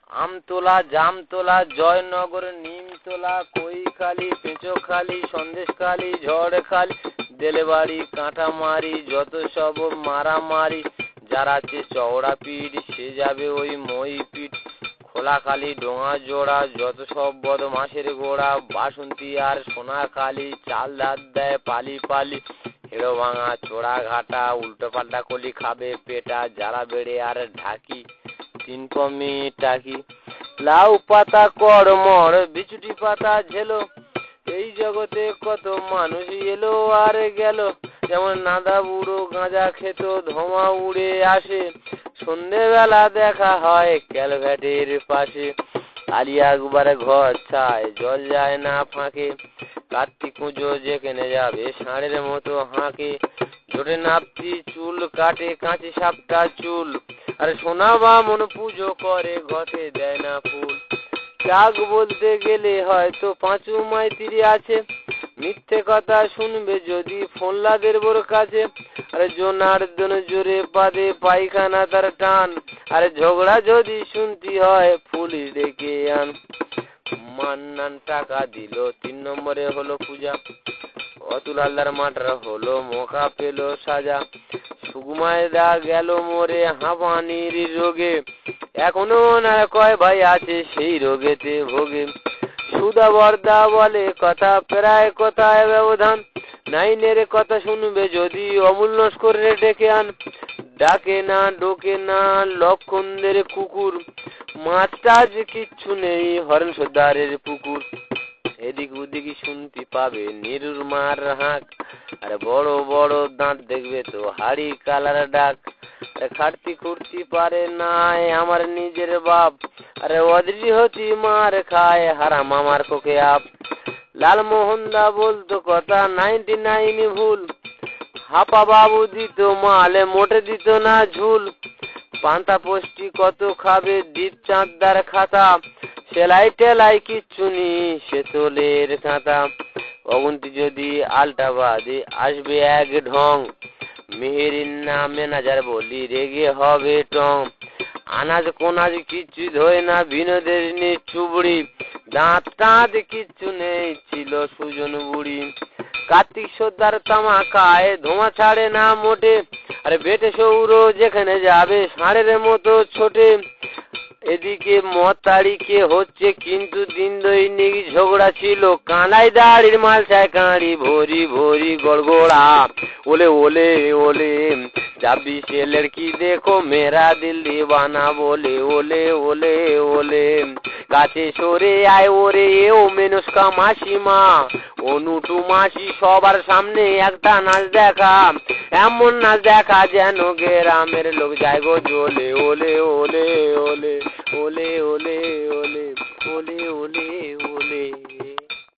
আমতলা, জামতলা, জয়নগর, নিমতলা, কৈখালি, পেঁচোখালি, সন্দেশখালি, ঝড়খালি, দেলেবাড়ি, কাঁটামারি, যত সব মারামারি। যার আছে চওড়া পিঠ সে যাবে ওই মই পিঠ। খোলাখালি, ডোঙা জোড়া, যত সব বদমাসের গোড়া। বাসন্তী আর সোনাখালি, চাল ধার দেয় পালি পালি। হেড়ো ভাঙা, চোরা ঘাটা, উল্টো পাল্টা কলি খাবে পেটা। জ্বালা বেড়ে আর ঢাকি, 3 কমি টাকি। লাউ পাতা কড়মড়, বিচুটি পাতা ঝেলো। এই জগতে কত মানুষ এলো আর গেল। যেমন নাদা বুড়ো গাঁজা খেত, ধোঁয়া উড়ে আসে। সন্ধেবেলা দেখা হয় ক্যালভেটের পাশে। আলিয়া একবারে ঘর ছায়, জল যায় না ফাঁকে। কার্তিক পুজো যেখানে যাবে ষাঁড়ের মতো হাঁকে। জোটে নাপতি চুল কাটে, কাঁচি সাপটা চুল। আরে সোনা বামন পুজো করে, ঘটে দেয় না ফুল। চাক বলতে গেলে হয়তো পাঁচু মাইতিরি আছে। মিথ্যে কথা শুনবে যদি ফোনলাদের বোর কাছে। আরে জনার্দন জোরে বাদে পায়খানা তার টান। আরে ঝগড়া যদি শুনতি হয় পুলিশ ডেকে আন। মান্নান টাকা দিল, 3 নম্বরে হলো পূজা। অতুল হালদার মাঠরা হলো মোকা পেল সাজা। সুকুমায় দা গেল মরে হাঁপানির রোগে। এখনো না কয় ভাই আছে সেই রোগেতে ভোগে। সুদা বর্দা বলে কথা, প্রায় কথায় ব্যবধান। নাইনের কথা শুনবে যদি অমূল নস্করে ডেকে আন। ডাকে না ডোকে না লক্ষণদের কুকুর। মাছটা যে কিচ্ছু নেই হরেন সর্দারের পুকুর। এদিক ওদিকে শুনতে পাবে নিরুর মার হাঁক। আরে বড় বড় দাঁত দেখবে তো হাড়ি কালার ডাক। খাটতি খুঁড়তি পারে নাই আমার নিজের বাপ। আরে অদৃঢ় হতি মার খায় হারাম আমার কোকে আপ। লালমোহন দা বলতো কথা, 99 ভুল। হাপা বাবু দিত মালে, মোটে দিত না ঝুল। পান্তা পোষ্টি কত খাবে দীপচাঁদার খাতা। সেলাই টেলাই কিচ্ছু নি সে তোলের কাঁথা। অগুন্তি যদি আলটা বাদে আসবে এক ঢং। মেহেরিন না ম্যানেজার বলি রেগে হবে টং। আনাজ কোনাজ কিচ্ছু ধোয় না বিনোদের নি চুবড়ি। দাঁত টাঁত কিচ্ছু নেই ছিল সুজন বুড়ি। কার্তিক সর্দার তামা খায়, ধোঁয়া ছাড়ে না মোটে। আরে বেটে সৌর যেখানে যাবে ষাঁড়ের মতো ছোটে। এদিকে মতারিকে হচ্ছে কিন্তু দিন দৈনিক ঝগড়া ছিল। কানাই দাড়ির মাল চায় কাঁড়ি ভরি ভরি গড়গড়া। ওলে ওলে ওলে যাবি সে লড়কি দেখো মেরা দিল দিওয়ানা বলে। ওলে ওলে ওলে কাছে সরে আয় ওরে ও মেনস্কা মাসিমা। অনুটু মাসি সবার সামনে একটা নাচ দেখা। এমন নাচ দেখা যেন গ্রামের লোক যায় গো জ্বলে। ওলে ওলে ওলে ওলে